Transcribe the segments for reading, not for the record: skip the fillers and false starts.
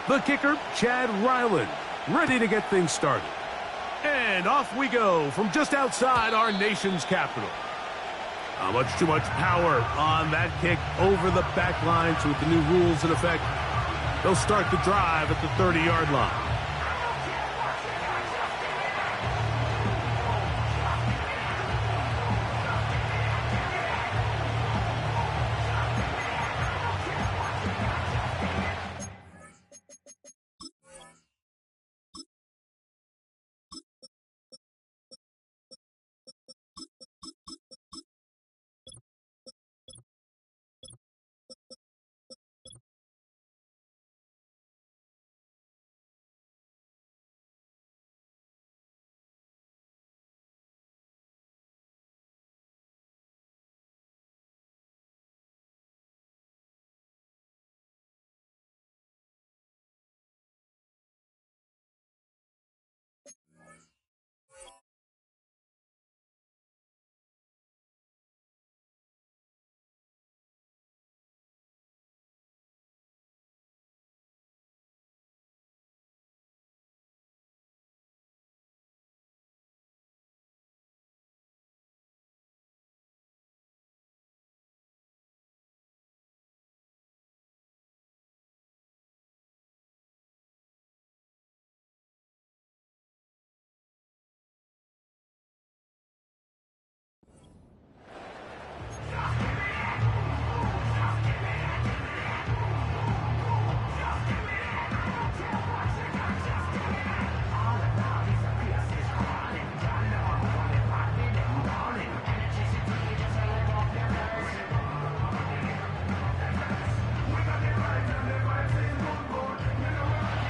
The kicker, Chad Ryland, ready to get things started. And off we go from just outside our nation's capital. Too much power on that kick over the back line. So with the new rules in effect, they'll start the drive at the 30-yard line.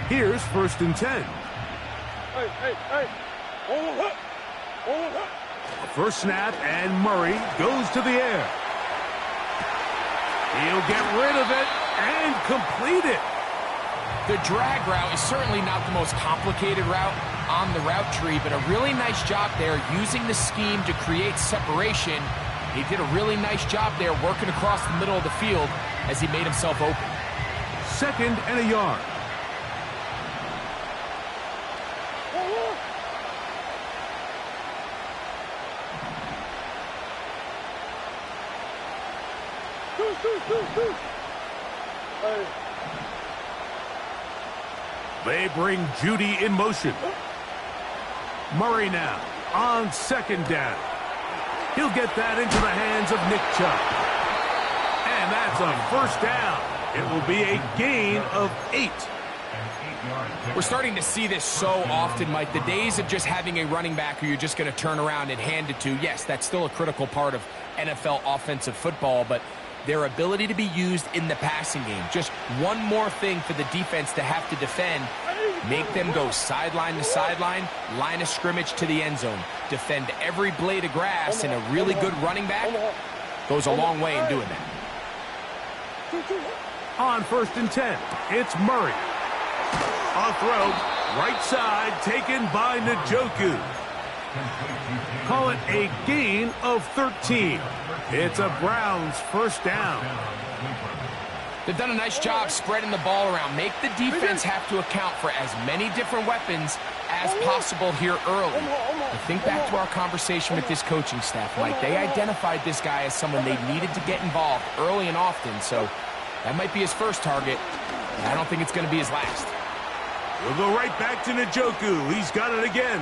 Here's 1st and 10. A first snap, and Murray goes to the air. He'll get rid of it and complete it. The drag route is certainly not the most complicated route on the route tree, but a really nice job there using the scheme to create separation. He did a really nice job there working across the middle of the field as he made himself open. 2nd and a yard. They bring Judy in motion. Murray now on 2nd down. He'll get that into the hands of Nick Chubb. And that's a 1st down. It will be a gain of 8. We're starting to see this so often, Mike. The days of just having a running back who you're just going to turn around and hand it to, yes, that's still a critical part of NFL offensive football, but their ability to be used in the passing game. Just one more thing for the defense to have to defend. Make them go sideline to sideline, line of scrimmage to the end zone. Defend every blade of grass, and a really good running back goes a long way in doing that. On 1st and 10, it's Murray. On throw, right side, taken by Njoku. Call it a gain of 13. It's a Browns 1st down. They've done a nice job spreading the ball around. Make the defense have to account for as many different weapons as possible here early. But think back to our conversation with this coaching staff, Mike. They identified this guy as someone they needed to get involved early and often, so that might be his first target. And I don't think it's going to be his last. We'll go right back to Njoku. He's got it again.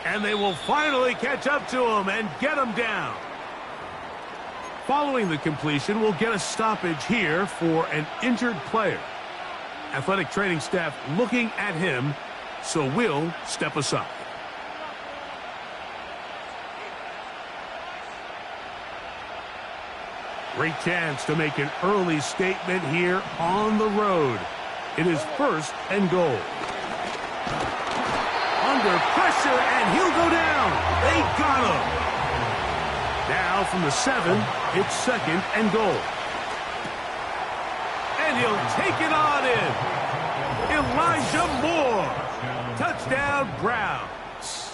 And they will finally catch up to him and get him down. Following the completion, we'll get a stoppage here for an injured player. Athletic training staff looking at him, so we'll step aside. Great chance to make an early statement here on the road. It is 1st and goal. Under pressure, and he'll go down. They got him. Now from the 7, it's 2nd and goal. And he'll take it on in. Elijah Moore. Touchdown, Browns.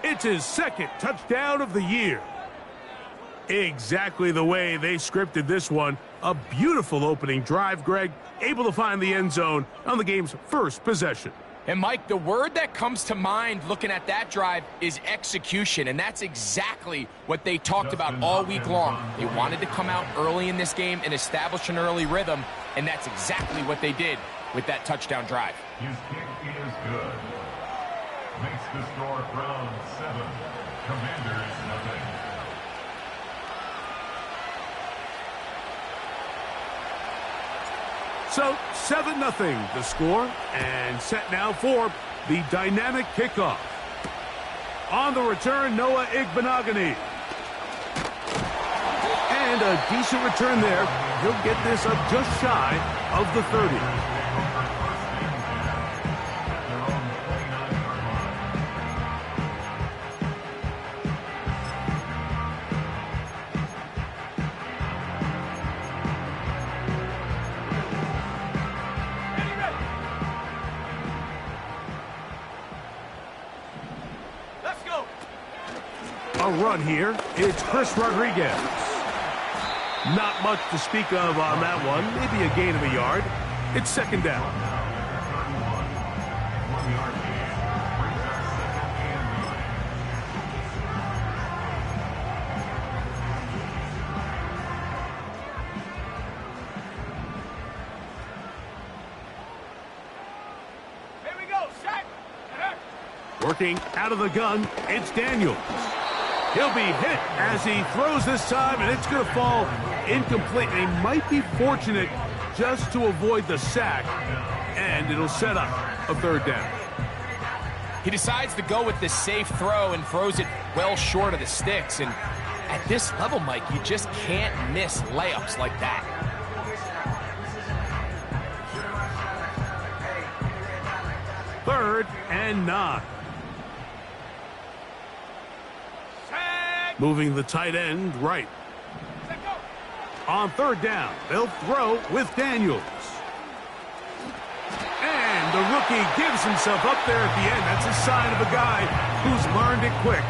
It's his 2nd touchdown of the year. Exactly the way they scripted this one. A beautiful opening drive, Greg, able to find the end zone on the game's first possession. And, Mike, the word that comes to mind looking at that drive is execution, and that's exactly what they talked about all week long. They wanted to come out early in this game and establish an early rhythm, and that's exactly what they did with that touchdown drive. His kick is good. Makes the score Browns 7, Commanders nothing. So 7-0 the score, and set now for the dynamic kickoff. On the return, Noah Igbinoghene. And a decent return there. He'll get this up just shy of the 30. A run here. It's Chris Rodriguez. Not much to speak of on that one. Maybe a gain of a yard. It's second down. Here we go, set. Working out of the gun, it's Daniels. He'll be hit as he throws this time, and it's going to fall incomplete. They might be fortunate just to avoid the sack, and it'll set up a third down. He decides to go with the safe throw and throws it well short of the sticks. And at this level, Mike, you just can't miss layups like that. Third and 9. Moving the tight end right. On third down, they'll throw with Daniels. And the rookie gives himself up there at the end. That's a sign of a guy who's learned it quick,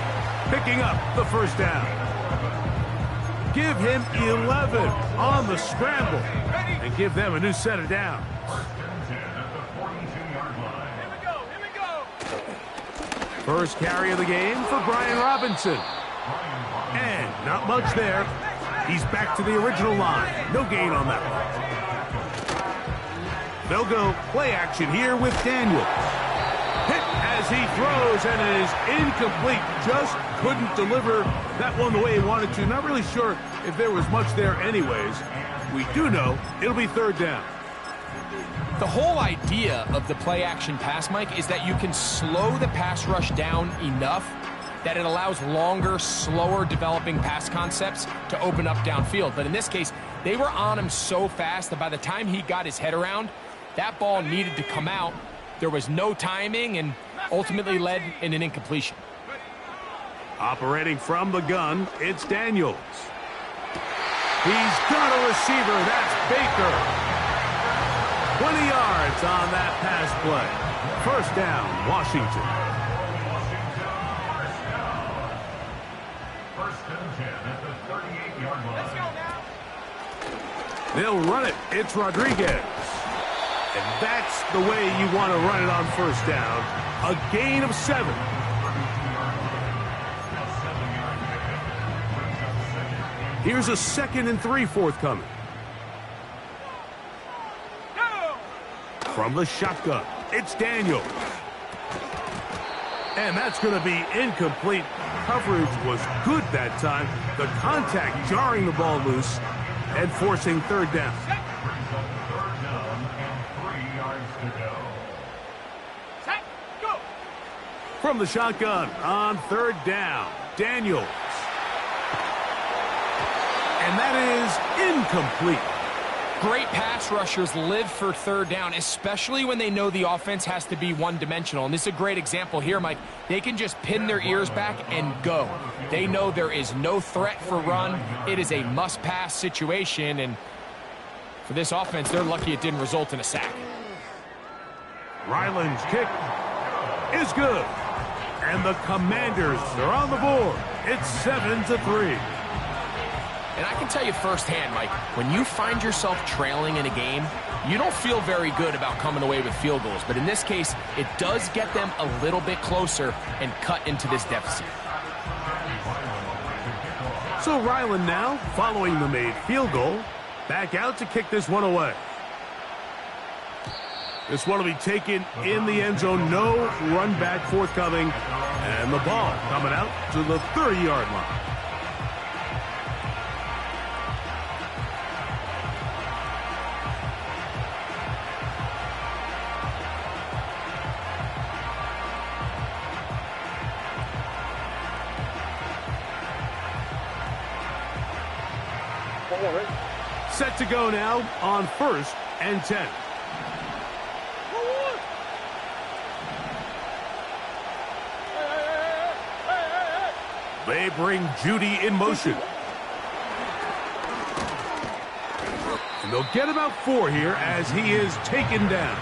picking up the first down. Give him 11 on the scramble and give them a new set of downs. First carry of the game for Brian Robinson. And not much there. He's back to the original line. No gain on that one. They'll go play action here with Daniels. Hit as he throws, and it is incomplete. Just couldn't deliver that one the way he wanted to. Not really sure if there was much there anyways. We do know it'll be third down. The whole idea of the play action pass, Mike, is that you can slow the pass rush down enough that it allows longer, slower developing pass concepts to open up downfield. But in this case, they were on him so fast that by the time he got his head around, that ball needed to come out. There was no timing and ultimately led in an incompletion. Operating from the gun, it's Daniels. He's got a receiver. That's Baker. 20 yards on that pass play. First down, Washington. They'll run it. It's Rodriguez. And that's the way you want to run it on first down. A gain of 7. Here's a 2nd and 3 forthcoming. From the shotgun, it's Daniels. And that's going to be incomplete. Coverage was good that time. The contact jarring the ball loose and forcing third down. From the shotgun on third down, Daniels. And that is incomplete. Great pass rushers live for third down, especially when they know the offense has to be one-dimensional. And this is a great example here, Mike. They can just pin their ears back and go. They know there is no threat for run. It is a must-pass situation, and for this offense, they're lucky it didn't result in a sack. Ryland's kick is good. And the Commanders are on the board. It's 7-3. And I can tell you firsthand, Mike, when you find yourself trailing in a game, you don't feel very good about coming away with field goals. But in this case, it does get them a little bit closer and cut into this deficit. So Ryland now, following the made field goal, back out to kick this one away. This one will be taken in the end zone. No run back forthcoming. And the ball coming out to the 30-yard line. Set to go now on 1st and 10. They bring Judy in motion. And they'll get about 4 here as he is taken down.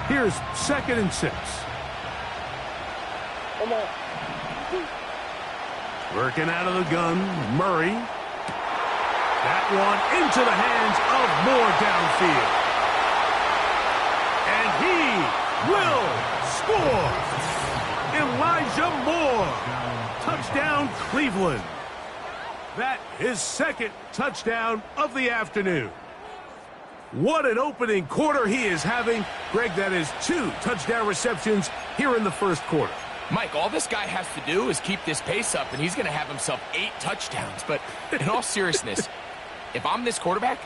Here's 2nd and 6. Working out of the gun, Murray. That one into the hands of Moore downfield. And he will score. Elijah Moore. Touchdown, Cleveland. That is 2nd touchdown of the afternoon. What an opening quarter he is having. Greg, that is 2 touchdown receptions here in the 1st quarter. Mike, all this guy has to do is keep this pace up, and he's going to have himself 8 touchdowns. But in all seriousness, if I'm this quarterback,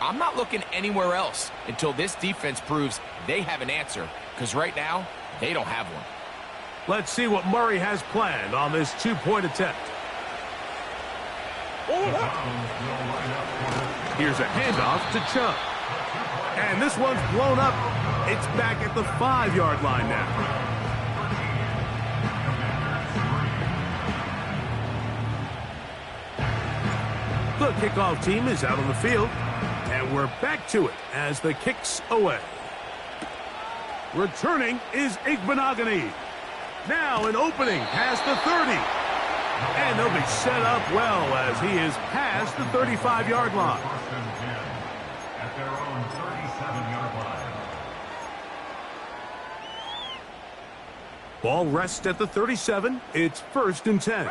I'm not looking anywhere else until this defense proves they have an answer, because right now, they don't have one. Let's see what Murray has planned on this 2-point attempt. Here's a handoff to Chubb. And this one's blown up. It's back at the 5-yard line now. The kickoff team is out on the field, and we're back to it as the kick's away. Returning is Igbenogany. Now an opening past the 30. And they'll be set up well as he is past the 35-yard line. At their own 37-yard line. Ball rests at the 37. It's 1st and 10.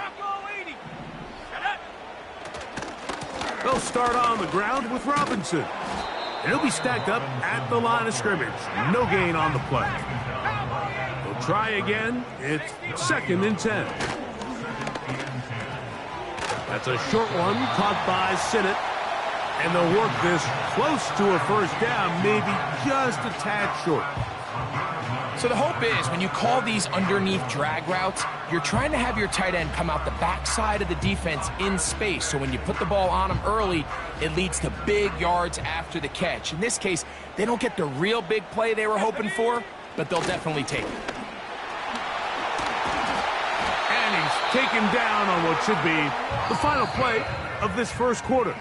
They'll start on the ground with Robinson. He'll be stacked up at the line of scrimmage. No gain on the play. They'll try again. It's 2nd and 10. That's a short one caught by Sinnott. And they'll work this close to a 1st down, maybe just a tad short. So the hope is when you call these underneath drag routes, you're trying to have your tight end come out the backside of the defense in space. So when you put the ball on him early, it leads to big yards after the catch. In this case, they don't get the real big play they were hoping for, but they'll definitely take it. And he's taken down on what should be the final play of this 1st quarter.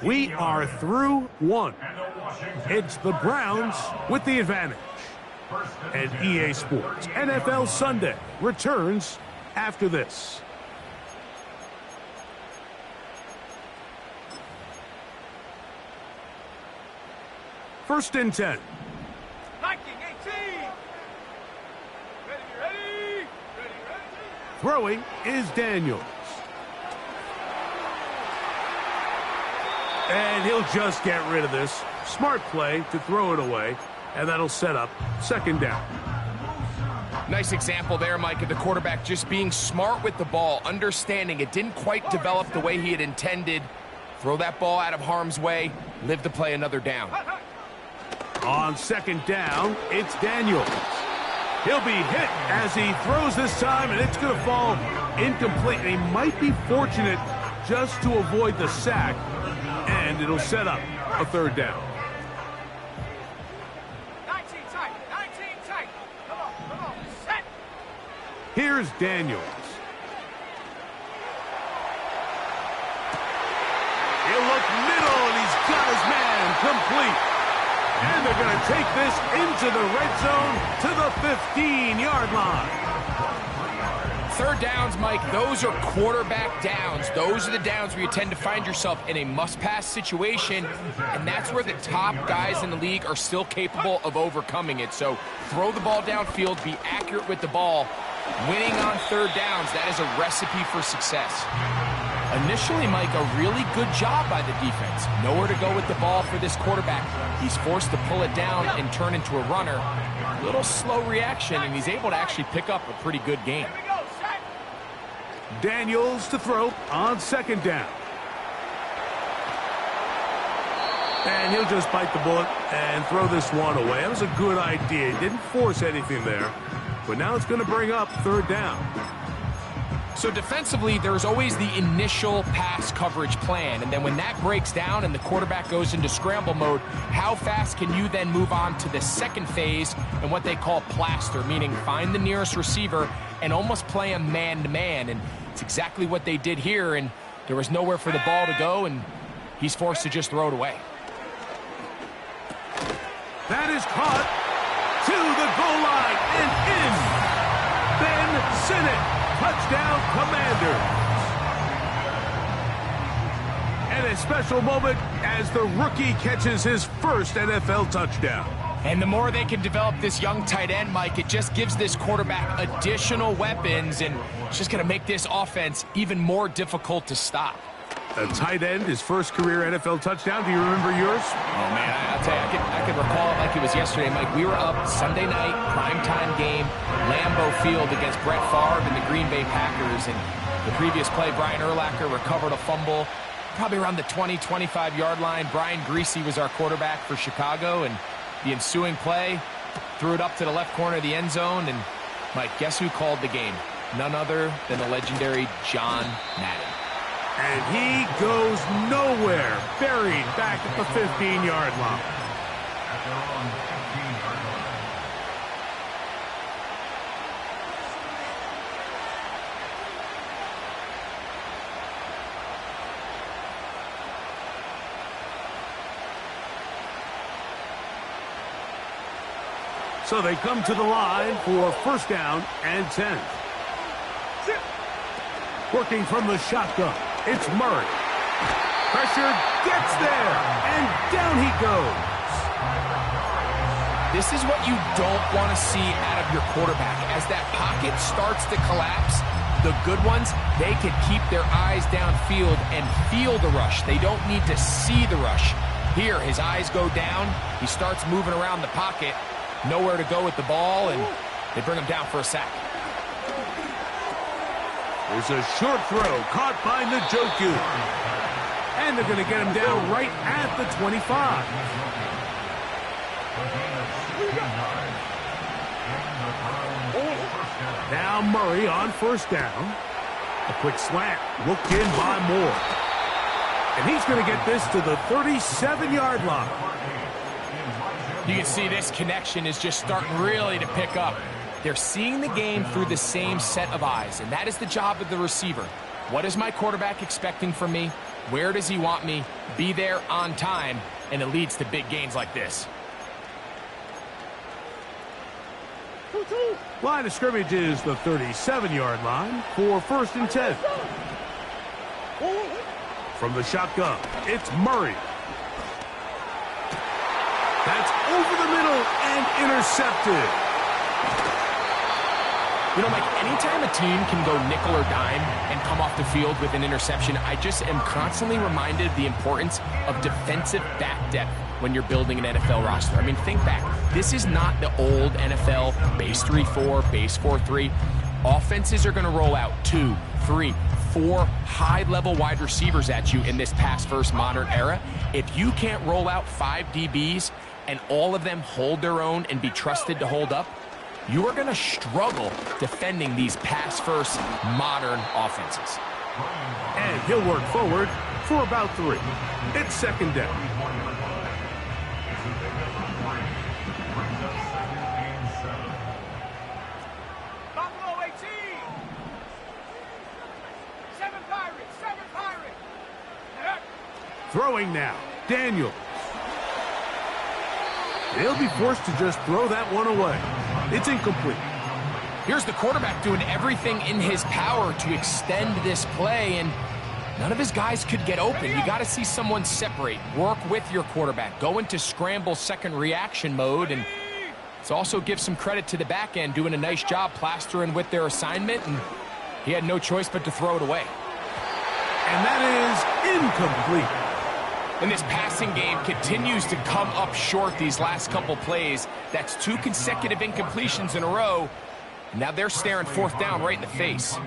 We are through 1. It's the Browns with the advantage. And EA Sports NFL Sunday returns after this. First and 10. Throwing is Daniels. And he'll just get rid of this. Smart play to throw it away. And that'll set up 2nd down. Nice example there, Mike, of the quarterback just being smart with the ball, understanding it didn't quite develop the way he had intended. Throw that ball out of harm's way, live to play another down. On 2nd down, it's Daniels. He'll be hit as he throws this time, and it's going to fall incomplete. And he might be fortunate just to avoid the sack, and it'll set up a 3rd down. Here's Daniels. Incomplete. And they're going to take this into the red zone to the 15-yard line. Third downs, Mike, those are quarterback downs. Those are the downs where you tend to find yourself in a must-pass situation, and that's where the top guys in the league are still capable of overcoming it. So throw the ball downfield, be accurate with the ball. Winning on third downs, that is a recipe for success. Initially, Mike, a really good job by the defense. Nowhere to go with the ball for this quarterback. He's forced to pull it down and turn into a runner. A little slow reaction, and he's able to actually pick up a pretty good game. Daniels to throw on second down. And he'll just bite the bullet and throw this one away. That was a good idea. He didn't force anything there. But now it's going to bring up third down. So defensively, there's always the initial pass coverage plan. And then when that breaks down and the quarterback goes into scramble mode, how fast can you then move on to the second phase and what they call plaster, meaning find the nearest receiver and almost play a man-to-man. And it's exactly what they did here. And there was nowhere for the ball to go, and he's forced to just throw it away. That is caught to the goal line and in. Ben Sinnott. Touchdown, Commanders. And a special moment as the rookie catches his first NFL touchdown. And the more they can develop this young tight end, Mike, it just gives this quarterback additional weapons, and it's just going to make this offense even more difficult to stop. A tight end, his first career NFL touchdown. Do you remember yours? Oh, man, I'll tell you, I could recall it like it was yesterday, Mike. We were up Sunday night, primetime game, Lambeau Field against Brett Favre and the Green Bay Packers. And the previous play, Brian Urlacher recovered a fumble, probably around the 20, 25-yard line. Brian Griese was our quarterback for Chicago, and the ensuing play, threw it up to the left corner of the end zone. And, Mike, guess who called the game? None other than the legendary John Madden. And he goes nowhere, buried back at the 15-yard line. At their own 15-yard line. So they come to the line for first down and 10. Working from the shotgun, it's Murray. Pressure gets there, and down he goes. This is what you don't want to see out of your quarterback. As that pocket starts to collapse, the good ones, they can keep their eyes downfield and feel the rush. They don't need to see the rush. Here, his eyes go down. He starts moving around the pocket. Nowhere to go with the ball, and they bring him down for a sack. There's a short throw caught by Njoku. And they're going to get him down right at the 25. Now Murray on first down. A quick slant, looked in by Moore. And he's going to get this to the 37-yard line. You can see this connection is just starting really to pick up. They're seeing the game through the same set of eyes, and that is the job of the receiver. What is my quarterback expecting from me? Where does he want me? Be there on time, and it leads to big gains like this. Line of scrimmage is the 37-yard line for first and 10. From the shotgun, it's Murray. That's over the middle and intercepted. You know, Mike, anytime a team can go nickel or dime and come off the field with an interception, I just am constantly reminded of the importance of defensive back depth when you're building an NFL roster. I mean, think back. This is not the old NFL base 3-4, base 4-3. Offenses are going to roll out 2, 3, 4 high-level wide receivers at you in this pass-first modern era. If you can't roll out 5 DBs and all of them hold their own and be trusted to hold up, you are going to struggle defending these pass-first modern offenses. And he'll work forward for about 3. It's second down. Buffalo 18. 7 Pirates. 7 Pirates. Throwing now, Daniels. They'll be forced to just throw that one away. It's incomplete. Here's the quarterback doing everything in his power to extend this play, and none of his guys could get open. You got to see someone separate, work with your quarterback, go into scramble second reaction mode, and let's also give some credit to the back end doing a nice job plastering with their assignment, and he had no choice but to throw it away. And that is incomplete. And this passing game continues to come up short these last couple plays. That's 2 consecutive incompletions in a row. Now they're staring fourth down right in the face.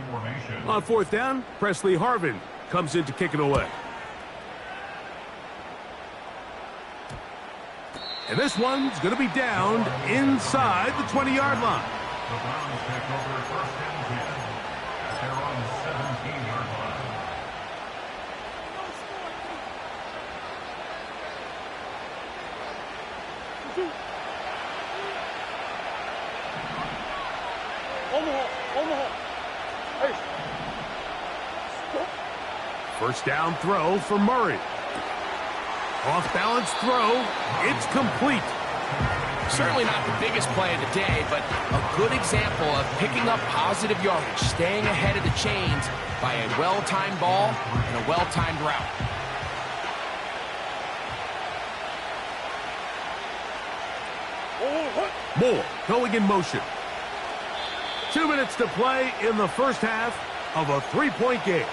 On fourth down, Presley Harvin comes in to kick it away. And this one's going to be downed inside the 20-yard line. The Browns take over first and 10 at their own 17-yard line. First down throw for Murray. Off-balance throw. It's complete. Certainly not the biggest play of the day, but a good example of picking up positive yardage, staying ahead of the chains by a well-timed ball and a well-timed route. Moore going in motion. 2 minutes to play in the first half of a 3-point game.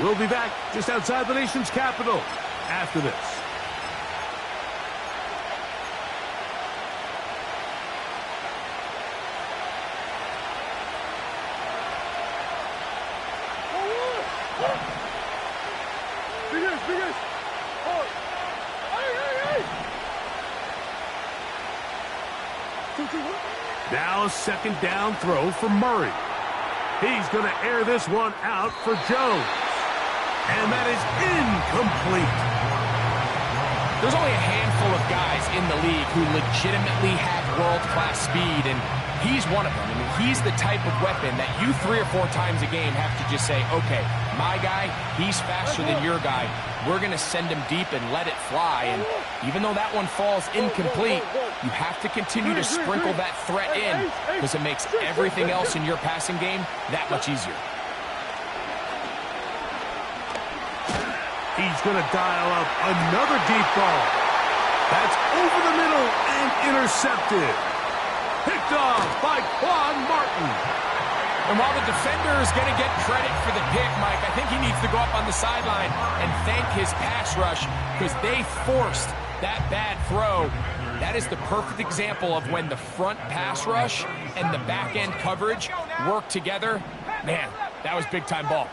We'll be back just outside the nation's capital after this. Now second down throw for Murray. He's going to air this one out for Jones. And that is incomplete. There's only a handful of guys in the league who legitimately have world-class speed, and he's one of them. I mean, he's the type of weapon that you 3 or 4 times a game have to just say, okay, my guy, he's faster than your guy. We're going to send him deep and let it fly. And even though that one falls incomplete, you have to continue to sprinkle that threat in because it makes everything else in your passing game that much easier. He's going to dial up another deep ball. That's over the middle and intercepted. Picked off by Quan Martin. And while the defender is going to get credit for the pick, Mike, I think he needs to go up on the sideline and thank his pass rush because they forced that bad throw. That is the perfect example of when the front pass rush and the back end coverage work together. Man, that was big-time ball.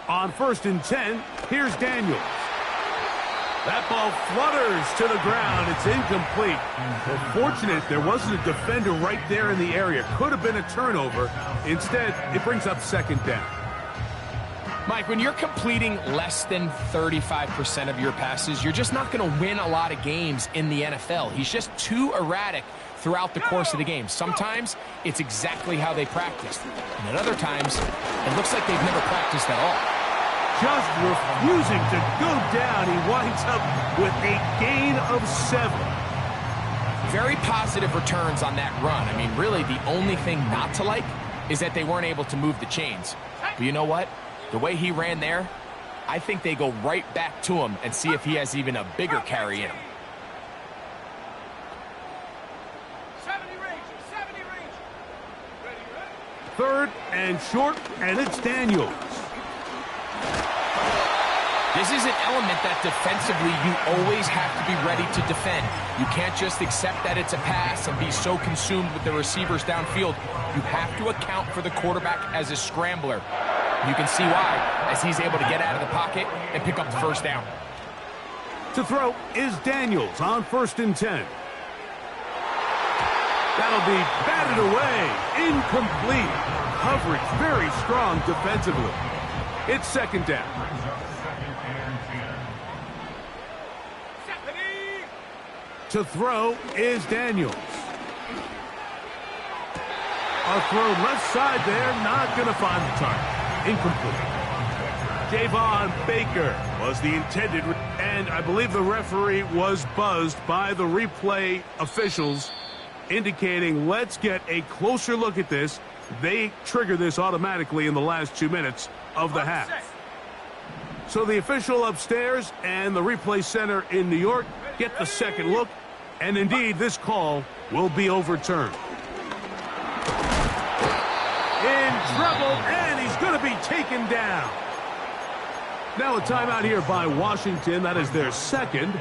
On first and 10, here's Daniels. That ball flutters to the ground. It's incomplete. Well, fortunate there wasn't a defender right there in the area. Could have been a turnover. Instead, it brings up second down. Mike, when you're completing less than 35% of your passes, you're just not going to win a lot of games in the NFL. He's just too erratic throughout the course of the game. Sometimes it's exactly how they practiced. And at other times, it looks like they've never practiced at all. Just refusing to go down. He winds up with a gain of 7. Very positive returns on that run. I mean, really, the only thing not to like is that they weren't able to move the chains. But you know what? The way he ran there, I think they go right back to him and see if he has even a bigger carry in him. 70 range, 70 range. Ready. Third and short, and it's Daniels. This is an element that defensively you always have to be ready to defend. You can't just accept that it's a pass and be so consumed with the receivers downfield. You have to account for the quarterback as a scrambler. You can see why, as he's able to get out of the pocket and pick up the first down. To throw is Daniels on first and 10. That'll be batted away. Incomplete. Coverage very strong defensively. It's second down. To throw is Daniels. A throw left side there, not going to find the target. Incomplete. Javon Baker was the intended, And I believe the referee was buzzed by the replay officials, indicating let's get a closer look at this. They trigger this automatically in the last 2 minutes of the half. So the official upstairs and the replay center in New York get the second look, and indeed this call will be overturned. In trouble, and he's going to be taken down. Now a timeout here by Washington. That is their second,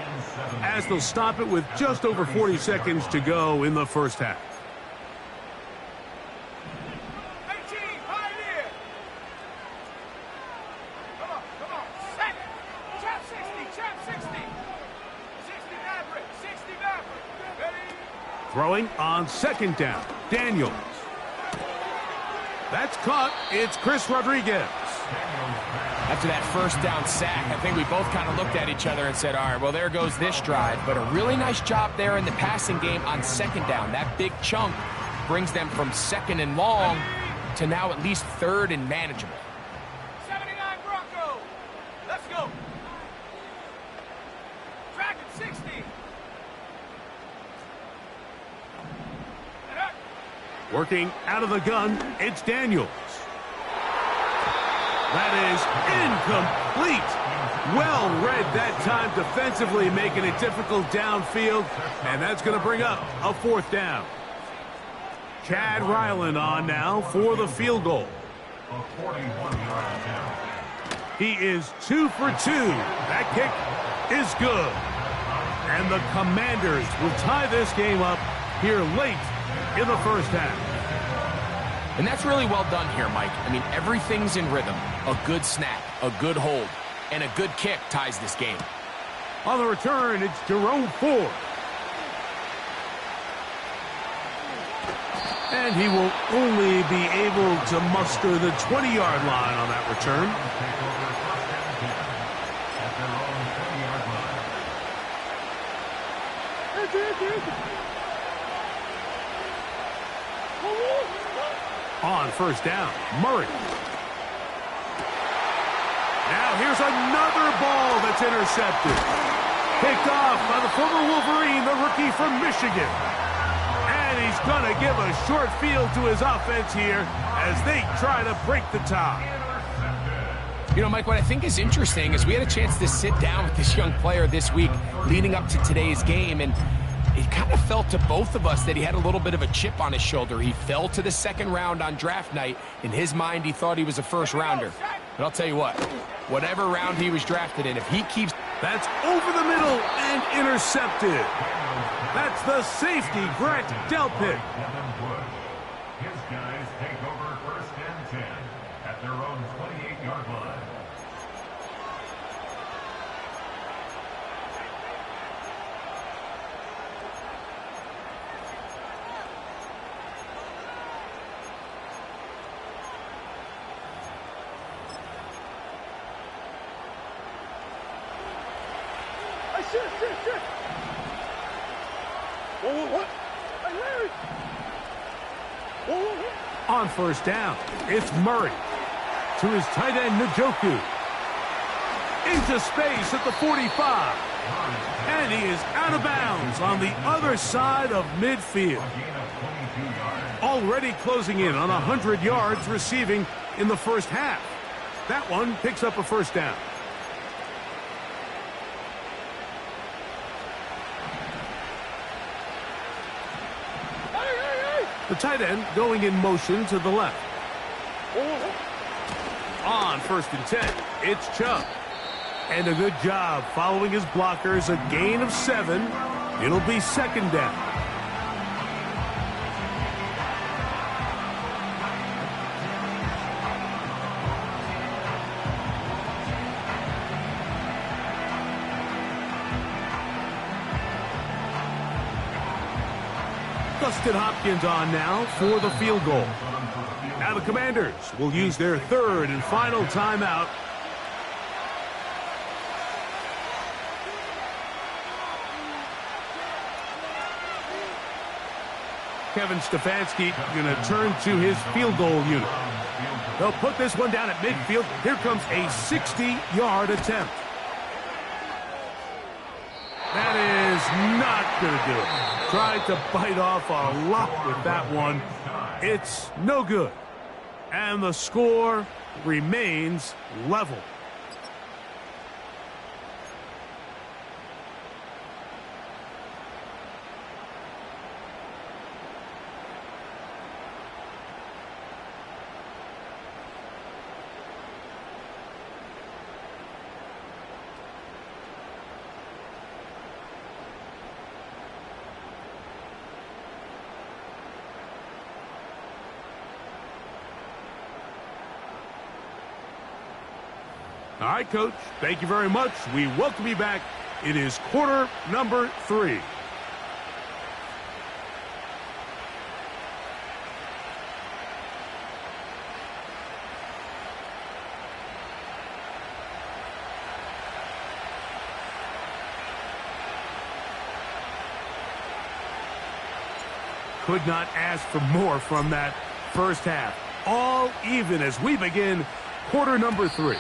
as they'll stop it with just over 40 seconds to go in the first half. 18, Pioneer. Come on. Set. Chap 60. 60 Maverick. 60 Maverick. Ready? Throwing on second down. Daniels. That's caught. It's Chris Rodriguez. After that first down sack, I think we both kind of looked at each other and said, all right, well, there goes this drive. But a really nice job there in the passing game on second down. That big chunk brings them from second and long to now at least third and manageable. 79 Bronco. Let's go. Dragon 60. Working out of the gun, it's Daniels. That is incomplete. Well read that time defensively, making it difficult downfield, and that's going to bring up a fourth down. Chad Ryland on now for the field goal. A 41-yard attempt. He is 2 for 2. That kick is good. And the Commanders will tie this game up here late in the first half. And that's really well done here, Mike. I mean, everything's in rhythm. A good snap, a good hold, and a good kick ties this game. On the return, it's Jerome Ford. And he will only be able to muster the 20-yard line on that return. Take over first and 10 at their own 20-yard line. On first down, Murray. Now here's another ball that's intercepted. Picked off by the former Wolverine, the rookie from Michigan. And he's going to give a short field to his offense here as they try to break the tie. You know, Mike, what I think is interesting is we had a chance to sit down with this young player this week leading up to today's game, and it kind of felt to both of us that he had a little bit of a chip on his shoulder. He fell to the second round on draft night. In his mind, he thought he was a first rounder. But I'll tell you what, whatever round he was drafted in, if he keeps... That's over the middle and intercepted. That's the safety, Grant Delpit. Devin Wood. His guys take over first and 10 at their own 28-yard line. Shit. What? Hey, Larry. Whoa. On first down, it's Murray to his tight end, Njoku. Into space at the 45. And he is out of bounds on the other side of midfield. Already closing in on 100 yards receiving in the first half. That one picks up a first down. The tight end going in motion to the left. On first and 10, it's Chubb. And a good job following his blockers, a gain of 7. It'll be second down. Dustin Hopkins on now for the field goal. Now the Commanders will use their third and final timeout. Kevin Stefanski going to turn to his field goal unit. They'll put this one down at midfield. Here comes a 60-yard attempt. is not going to do it. Tried to bite off a lot with that one. It's no good. And the score remains level. All right, Coach, thank you very much. We welcome you back. It is quarter number 3. Could not ask for more from that first half. All even as we begin quarter number 3.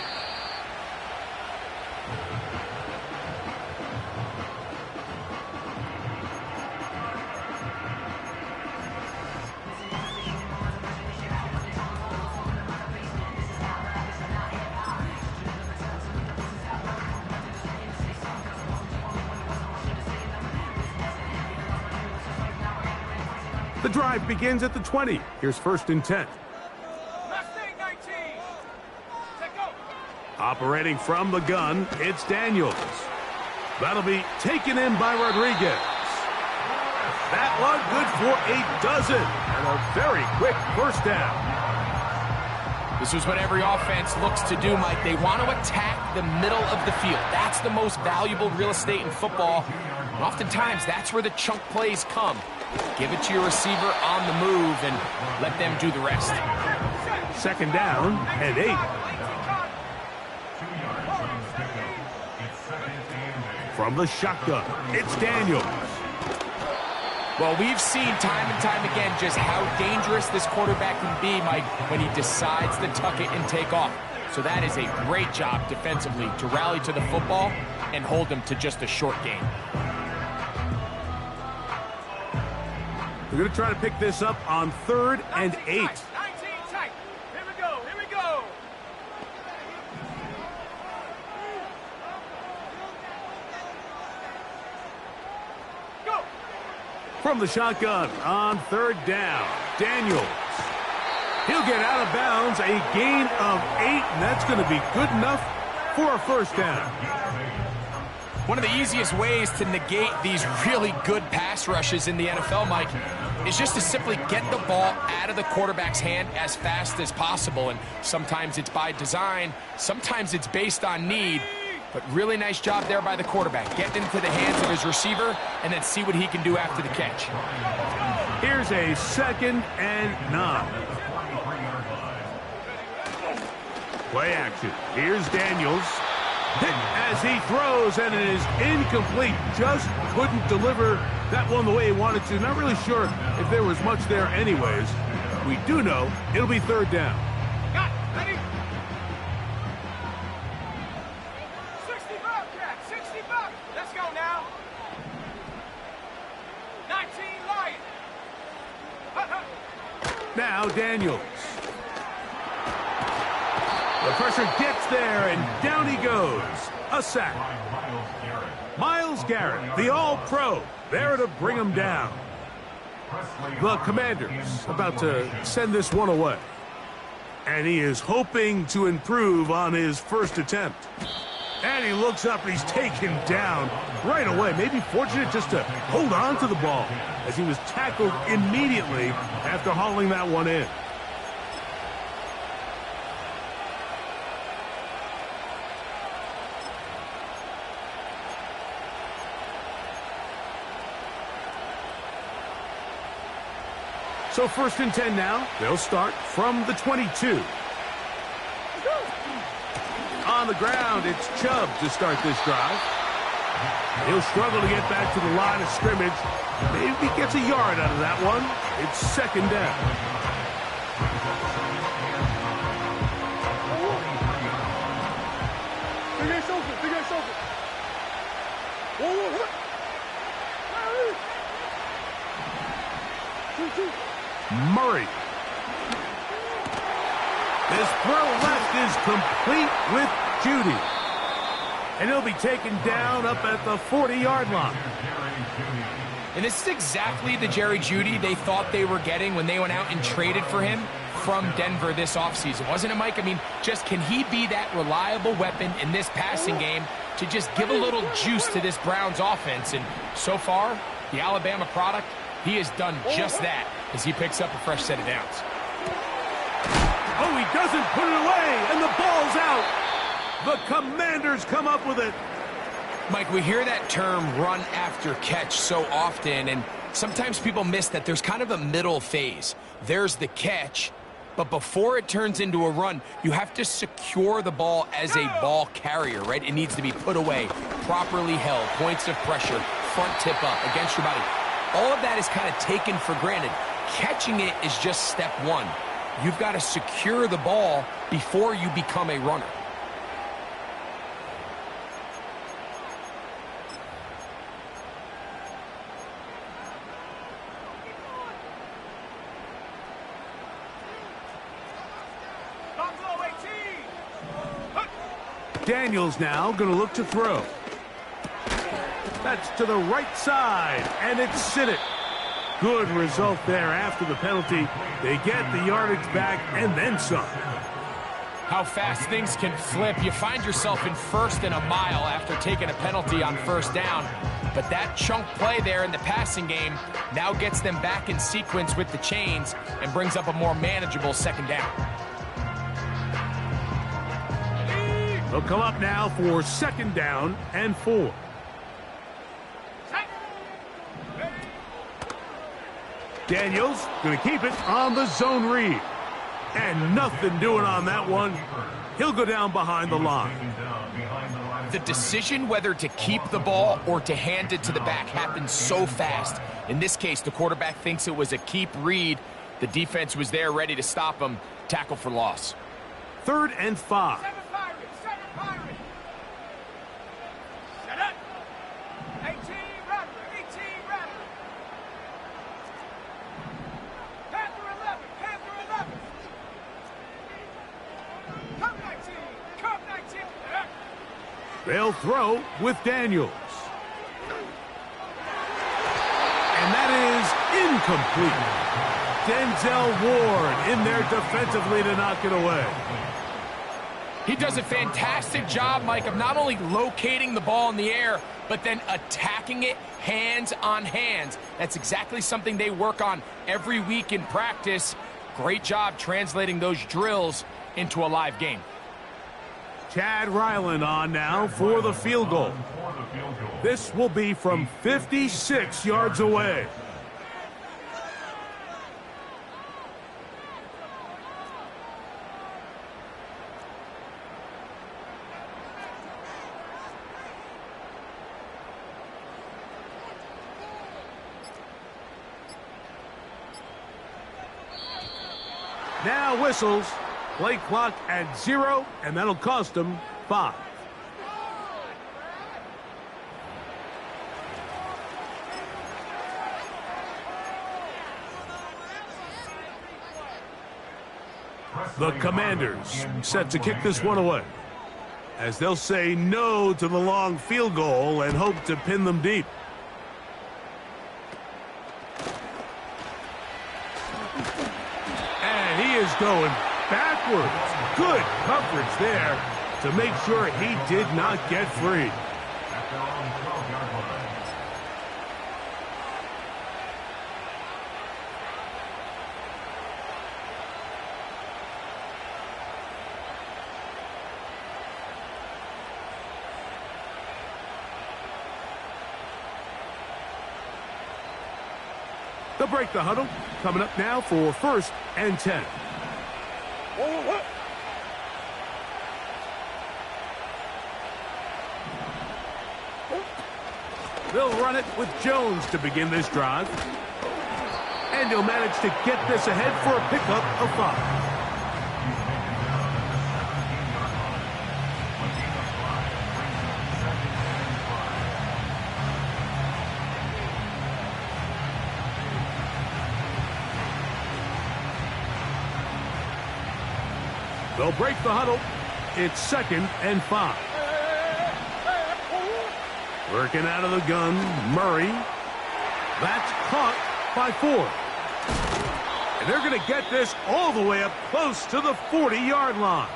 The drive begins at the 20. Here's 1st and 10. Mustang 19. Set go. Operating from the gun, it's Daniels. That'll be taken in by Rodriguez. That one good for a dozen. And a very quick first down. This is what every offense looks to do, Mike. They want to attack the middle of the field. That's the most valuable real estate in football. And oftentimes, that's where the chunk plays come. Give it to your receiver on the move and let them do the rest. 2nd down and 8. From the shotgun, it's Daniels. Well, we've seen time and time again just how dangerous this quarterback can be, Mike, when he decides to tuck it and take off. So that is a great job defensively to rally to the football and hold them to just a short gain. We're going to try to pick this up on 3rd and 8. 19 tight. Here we go. Here we go. Go. From the shotgun on 3rd down, Daniels. He'll get out of bounds, a gain of 8, and that's going to be good enough for a 1st down. One of the easiest ways to negate these really good pass rushes in the NFL, Mike, is just to simply get the ball out of the quarterback's hand as fast as possible. And sometimes it's by design, sometimes it's based on need. But really nice job there by the quarterback. Get into the hands of his receiver and then see what he can do after the catch. Here's a 2nd and 9. Play action. Here's Daniels. Hit as he throws, and it is incomplete. Just couldn't deliver that one the way he wanted to. Not really sure if there was much there anyways. We do know it'll be 3rd down. Got it. Ready? 65, Jack. 65. Let's go now. 19 Lion. Now Daniels. The pressure gets there, and down he goes. A sack. Myles Garrett, the All-Pro, there to bring him down. The Commanders about to send this one away. And he is hoping to improve on his first attempt. And he looks up, and he's taken down right away. Maybe fortunate just to hold on to the ball as he was tackled immediately after hauling that one in. So 1st and 10 now. They'll start from the 22. On the ground, it's Chubb to start this drive. He'll struggle to get back to the line of scrimmage. Maybe he gets a yard out of that one. It's 2nd down. Big ass open. Big ass open. Whoa, whoa, whoa. hurry. This throw left is complete with Jeudy. And he'll be taken down up at the 40-yard line. And this is exactly the Jerry Jeudy they thought they were getting when they went out and traded for him from Denver this offseason. Wasn't it, Mike? I mean, just can he be that reliable weapon in this passing game to just give a little juice to this Browns offense? And so far, the Alabama product, he has done just that as he picks up a fresh set of downs. Oh, he doesn't put it away, and the ball's out. The Commanders come up with it. Mike, we hear that term run after catch so often, and sometimes people miss that there's kind of a middle phase. There's the catch, but before it turns into a run, you have to secure the ball as a ball carrier, right? It needs to be put away, properly held, points of pressure, front tip up against your body. All of that is kind of taken for granted. Catching it is just step one. You've got to secure the ball before you become a runner. Daniels now going to look to throw. That's to the right side, and it's Sinnott. Good result there after the penalty. They get the yardage back and then some. How fast things can flip. You find yourself in first and a mile after taking a penalty on first down. But that chunk play there in the passing game now gets them back in sequence with the chains and brings up a more manageable second down. They'll come up now for second down and 4. Daniels going to keep it on the zone read. And nothing doing on that one. He'll go down behind the line. The decision whether to keep the ball or to hand it to the back happens so fast. In this case, the quarterback thinks it was a keep read. The defense was there ready to stop him. Tackle for loss. 3rd and 5. Set up. 18 Rattler. Panther 11. Come 19. They'll throw with Daniels. And that is incomplete. Denzel Ward in there defensively to knock it away. He does a fantastic job, Mike, of not only locating the ball in the air, but then attacking it hands on hands. That's exactly something they work on every week in practice. Great job translating those drills into a live game. Chad Ryland on now for the field goal. This will be from 56 yards away. Now whistles. Play clock at 0, and that'll cost them 5. The Commanders set to kick this one away, as they'll say no to the long field goal and hope to pin them deep. And he is going backwards. Good coverage there to make sure he did not get free. They'll break the huddle. Coming up now for 1st and 10. They'll run it with Jones to begin this drive. And he'll manage to get this ahead for a pickup of 5. They'll break the huddle. It's 2nd and 5. Working out of the gun, Murray. That's caught by Ford. And they're going to get this all the way up close to the 40-yard line.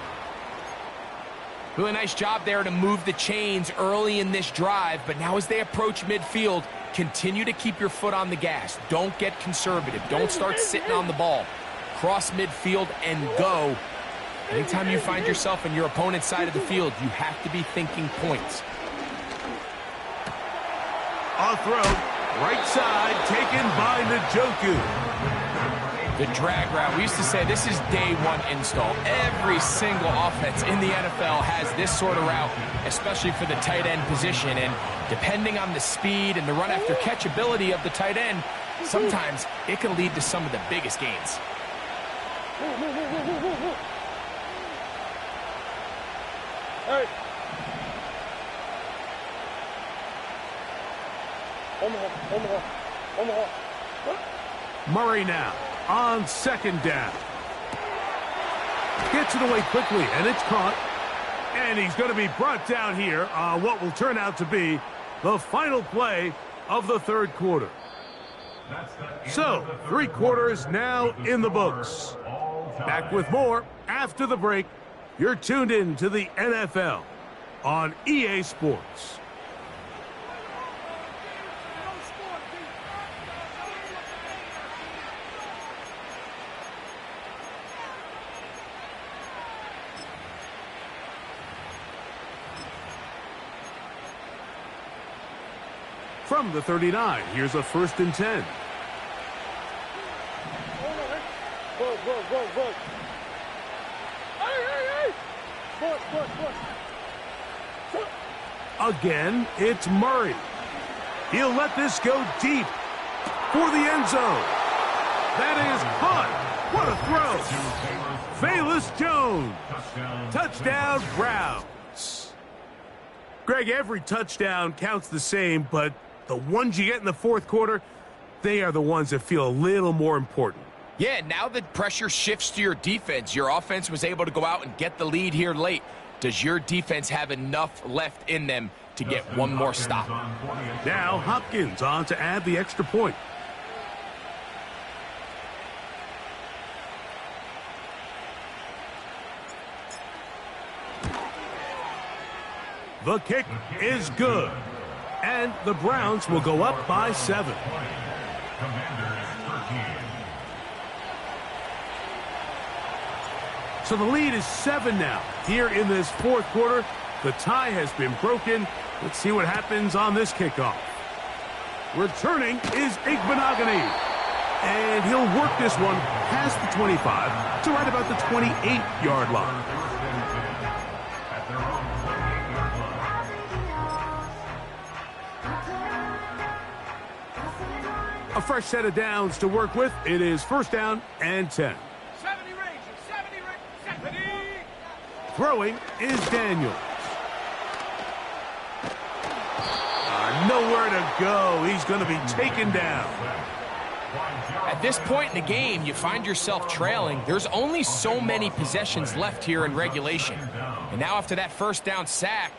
Really nice job there to move the chains early in this drive, but now as they approach midfield, continue to keep your foot on the gas. Don't get conservative. Don't start sitting on the ball. Cross midfield and go. Anytime you find yourself on your opponent's side of the field, you have to be thinking points. A throw, right side, taken by Njoku. The drag route. We used to say this is day one install. Every single offense in the NFL has this sort of route, especially for the tight end position. And depending on the speed and the run after catch ability of the tight end, sometimes it can lead to some of the biggest gains. Hey. Murray now on 2nd down. Gets it away quickly, and it's caught. And he's going to be brought down here on what will turn out to be the final play of the 3rd quarter. So, 3 quarters now in the books. Back with more after the break. You're tuned in to the NFL on EA Sports. From the 39, here's a 1st and 10. Again, it's Murray. He'll let this go deep for the end zone. That is caught. What a throw. Velus Jones. Touchdown, Browns. Greg, every touchdown counts the same, but the ones you get in the 4th quarter, they are the ones that feel a little more important. Yeah, now the pressure shifts to your defense. Your offense was able to go out and get the lead here late. Does your defense have enough left in them to get one more stop? Now Hopkins on to add the extra point. The kick is good. And the Browns will go up by 7. So the lead is 7 now. Here in this 4th quarter, the tie has been broken. Let's see what happens on this kickoff. Returning is Igbenogany. And he'll work this one past the 25 to right about the 28-yard line. A fresh set of downs to work with. It is 1st down and 10. 70 Rangers, 70. Throwing is Daniels. Nowhere to go. He's going to be taken down. At this point in the game, you find yourself trailing. There's only so many possessions left here in regulation. And now after that 1st down sack,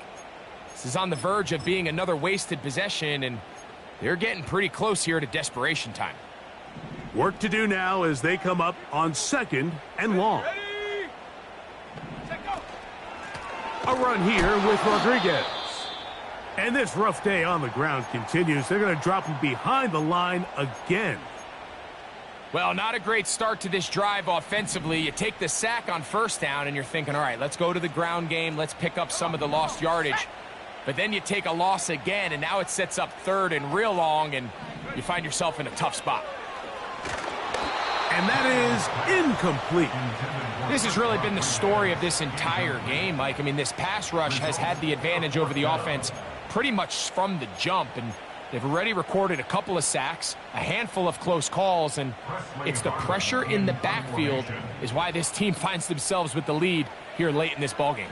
this is on the verge of being another wasted possession, and they're getting pretty close here to desperation time. Work to do now as they come up on 2nd and long. Ready? Set, go. A run here with Rodriguez. And this rough day on the ground continues. They're going to drop him behind the line again. Well, not a great start to this drive offensively. You take the sack on 1st down, and you're thinking, all right, let's go to the ground game. Let's pick up some of the lost yardage. But then you take a loss again, and now it sets up 3rd and real long, and you find yourself in a tough spot. And that is incomplete. This has really been the story of this entire game, Mike. I mean, this pass rush has had the advantage over the offense pretty much from the jump, and they've already recorded a couple of sacks, a handful of close calls, and it's the pressure in the backfield is why this team finds themselves with the lead here late in this ballgame.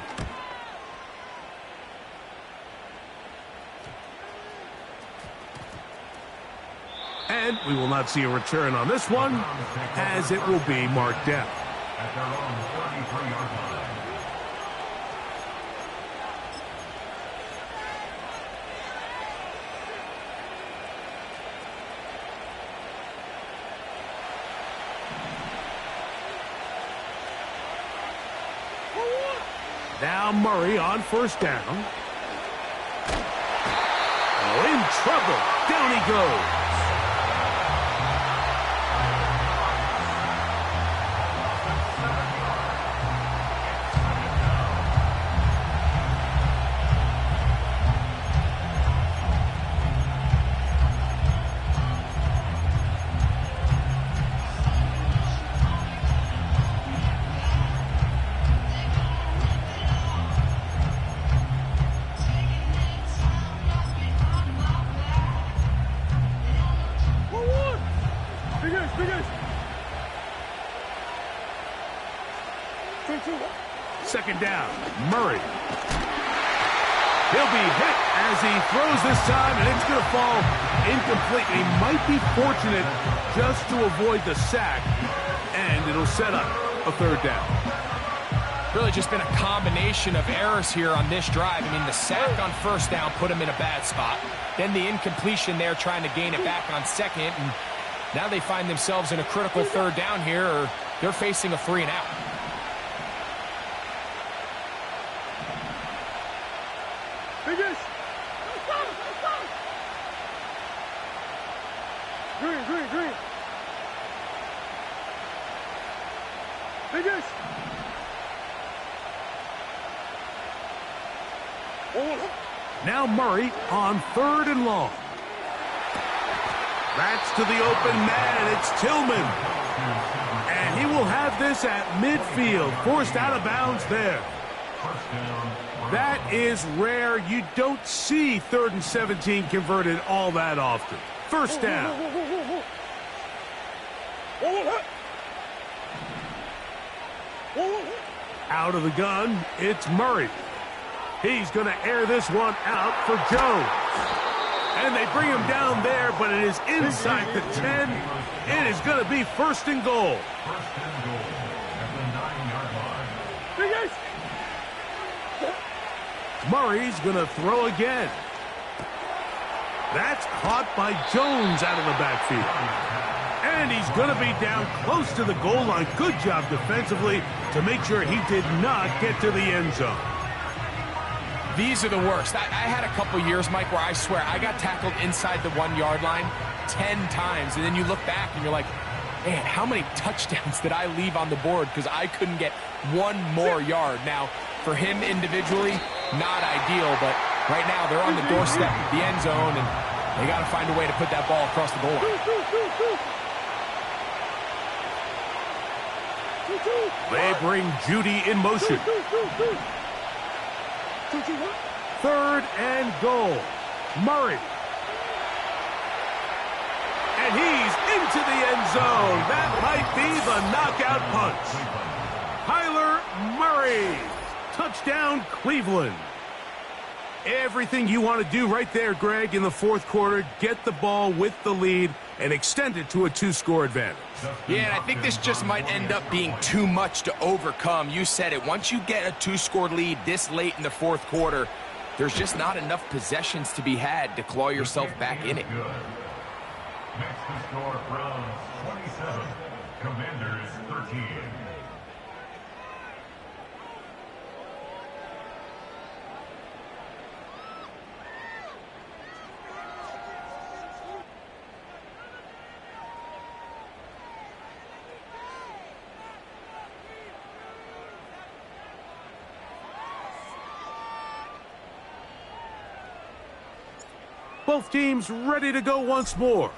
And we will not see a return on this one, as it will be marked down. at their own 33-yard line. Now Murray on first down. Oh, in trouble. Down he goes. Second down, Murray. He'll be hit as he throws this time, and it's going to fall incomplete. He might be fortunate just to avoid the sack, and it'll set up a third down. Really just been a combination of errors here on this drive. I mean, the sack on first down put him in a bad spot. Then the incompletion there trying to gain it back on second, and now they find themselves in a critical third down here, or they're facing a 3-and-out. Green. Biggest. Now Murray on third and long. That's to the open man. It's Tillman. And he will have this at midfield. Forced out of bounds there. That is rare. You don't see 3rd and 17 converted all that often. First down. Out of the gun, it's Murray. He's going to air this one out for Jones. And they bring him down there, but it is inside the 10. It is going to be first and goal. First and goal at the 9-yard line. Murray's going to throw again. That's caught by Jones out of the backfield. And he's going to be down close to the goal line. Good job defensively to make sure he did not get to the end zone. These are the worst. I had a couple years, Mike, where I swear I got tackled inside the 1-yard line 10 times. And then you look back and you're like, man, how many touchdowns did I leave on the board because I couldn't get one more yard? Now, for him individually, not ideal, but right now they're on the doorstep of the end zone, and they got to find a way to put that ball across the goal line. They bring Judy in motion. Third and goal. Murray. And he's into the end zone. That might be the knockout punch. Kyler Murray. Touchdown, Cleveland. Everything you want to do right there, Greg, in the fourth quarter. Get the ball with the lead and extend it to a 2-score advantage. Yeah, and I think this just might end up being too much to overcome. You said it. Once you get a 2-score lead this late in the fourth quarter, there's just not enough possessions to be had to claw yourself back in it. Next to score, Browns 27, Commanders 13. Both teams ready to go once more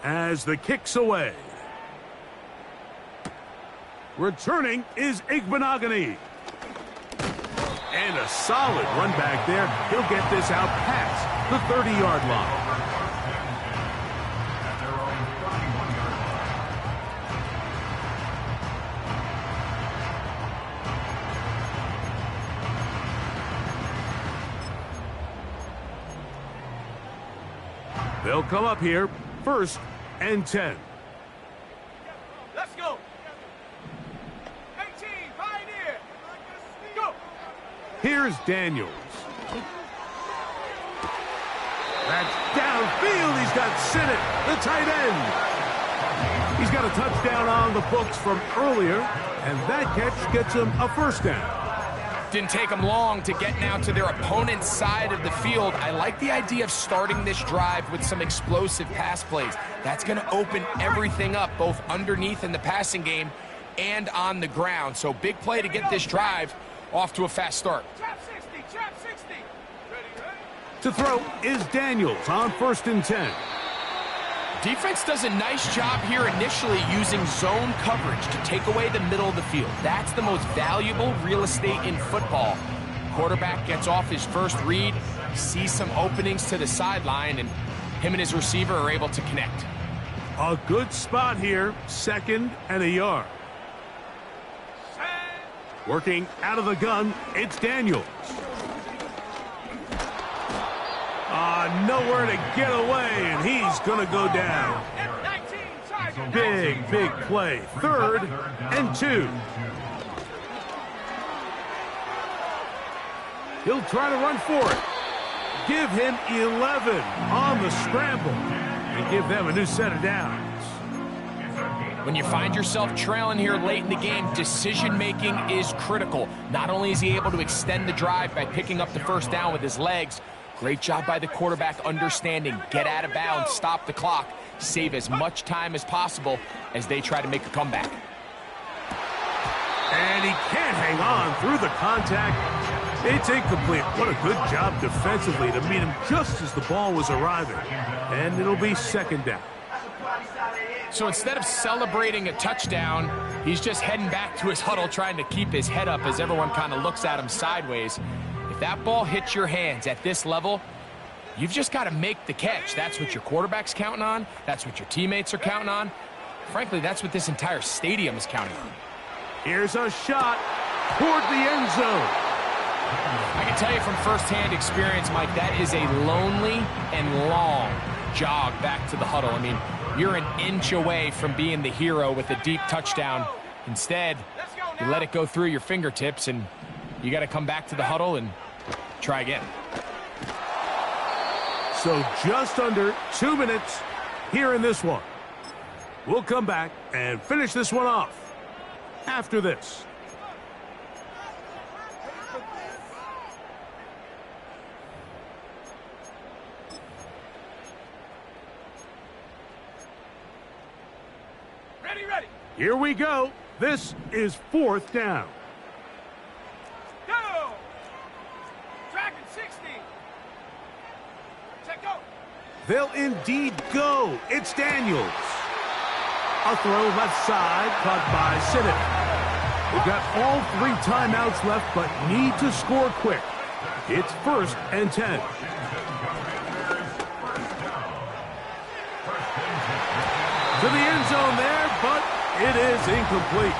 as the kick's away. Returning is Igbenogany. And a solid run back there. He'll get this out past the 30-yard line. At their own 31-yard line. They'll come up here, 1st and 10. Let's go. 8 Here's Daniels. That's downfield. He's got Sinnott, the tight end. He's got a touchdown on the books from earlier, and that catch gets him a first down. Didn't take them long to get now to their opponent's side of the field. I like the idea of starting this drive with some explosive pass plays. That's going to open everything up, both underneath in the passing game and on the ground. So big play to get this drive off to a fast start. Trap 60, trap 60. Ready? To throw is Daniels on 1st and 10. Defense does a nice job here initially using zone coverage to take away the middle of the field. That's the most valuable real estate in football. Quarterback gets off his first read, sees some openings to the sideline, and him and his receiver are able to connect. A good spot here, 2nd and a yard. Working out of the gun, it's Daniels. Nowhere to get away, and he's going to go down. Big play. 3rd and 2. He'll try to run for it. Give him 11 on the scramble and give them a new set of downs. When you find yourself trailing here late in the game, decision-making is critical. Not only is he able to extend the drive by picking up the first down with his legs, great job by the quarterback understanding, get out of bounds, stop the clock, save as much time as possible as they try to make a comeback. And he can't hang on through the contact. It's incomplete. What a good job defensively to meet him just as the ball was arriving. And it'll be 2nd down. So instead of celebrating a touchdown, he's just heading back to his huddle trying to keep his head up as everyone kind of looks at him sideways. If that ball hits your hands at this level, you've just got to make the catch. That's what your quarterback's counting on. That's what your teammates are counting on. Frankly, that's what this entire stadium is counting on. Here's a shot toward the end zone. I can tell you from firsthand experience, Mike, that is a lonely and long jog back to the huddle. I mean, you're an inch away from being the hero with a deep touchdown. Instead, you let it go through your fingertips, and you got to come back to the huddle and try again. So just under 2 minutes here in this one. We'll come back and finish this one off after this. Ready. Here we go. This is 4th down. Go. Tracking 60. Check go. They'll indeed go. It's Daniels. A throw left side, caught by Sinnott. They've got all 3 timeouts left, but need to score quick. It's 1st and 10. To the end zone there, but it is incomplete.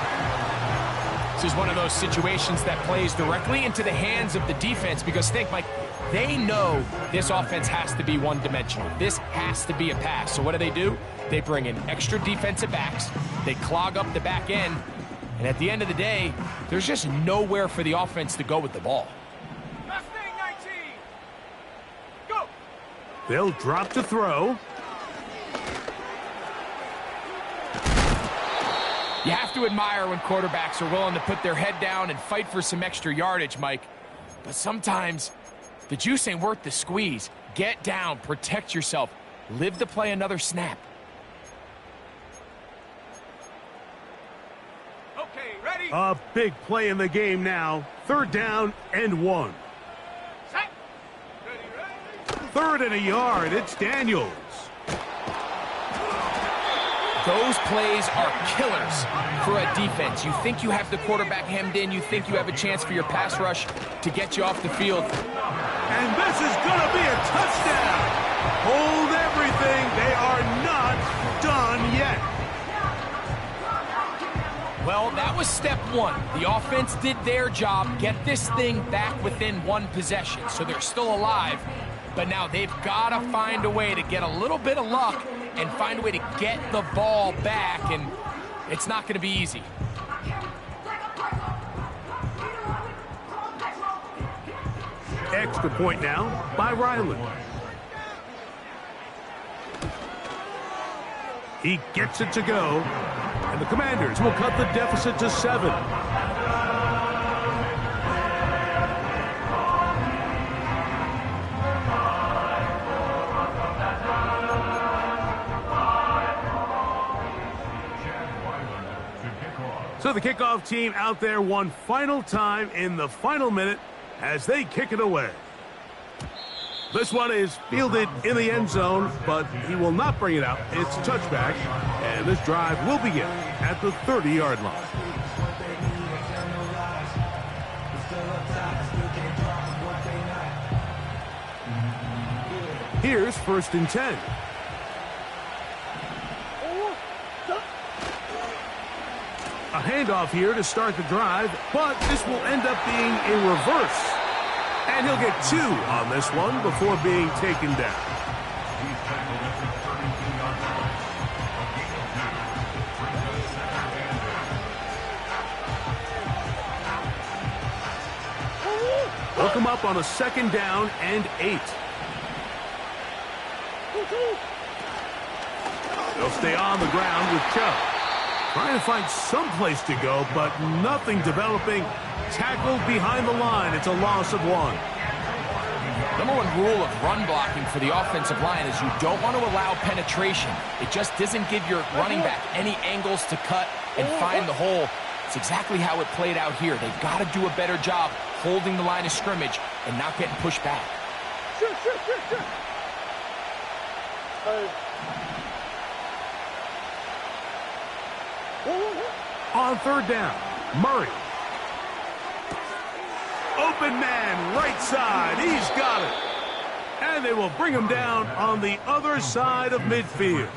This is one of those situations that plays directly into the hands of the defense because think, Mike, they know this offense has to be one-dimensional. This has to be a pass. So what do? They bring in extra defensive backs. They clog up the back end. And at the end of the day, there's just nowhere for the offense to go with the ball. Mustang 19. Go. They'll drop to throw. You have to admire when quarterbacks are willing to put their head down and fight for some extra yardage, Mike. But sometimes the juice ain't worth the squeeze. Get down, protect yourself, live to play another snap. Okay, ready. A big play in the game now. 3rd down and 1. Set. Ready. 3rd and a yard. It's Daniels. Those plays are killers for a defense. You think you have the quarterback hemmed in. You think you have a chance for your pass rush to get you off the field. And this is going to be a touchdown. Hold everything. They are not done yet. Well, that was step 1. The offense did their job, get this thing back within 1 possession. So they're still alive. But now they've got to find a way to get a little bit of luck and find a way to get the ball back, and it's not going to be easy. extra point now by Ryland. He gets it to go, and the Commanders will cut the deficit to 7. So the kickoff team out there one final time in the final minute as they kick it away. This one is fielded in the end zone, but he will not bring it out. It's a touchback, and this drive will begin at the 30-yard line. Here's 1st and 10. A handoff here to start the drive, but this will end up being in reverse. And he'll get 2 on this one before being taken down. Hook him up on a 2nd down and 8. They'll stay on the ground with Chubb. Trying to find some place to go, but nothing developing. Tackled behind the line. It's a loss of 1. Number one rule of run blocking for the offensive line is you don't want to allow penetration. It just doesn't give your running back any angles to cut and find the hole. It's exactly how it played out here. They've got to do a better job holding the line of scrimmage and not getting pushed back. Sure. On 3rd down, Murray. Open man, right side. He's got it. And they will bring him down on the other side of midfield.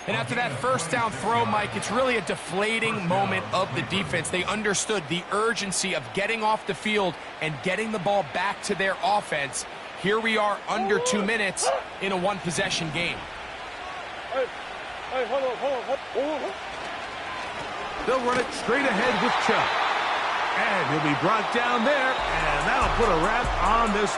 And after that 1st down throw, Mike, it's really a deflating moment of the defense. They understood the urgency of getting off the field and getting the ball back to their offense. Here we are under 2 minutes in a one-possession game. Hey, hold on. They'll run it straight ahead with Chubb. And he'll be brought down there, and that'll put a wrap on this one.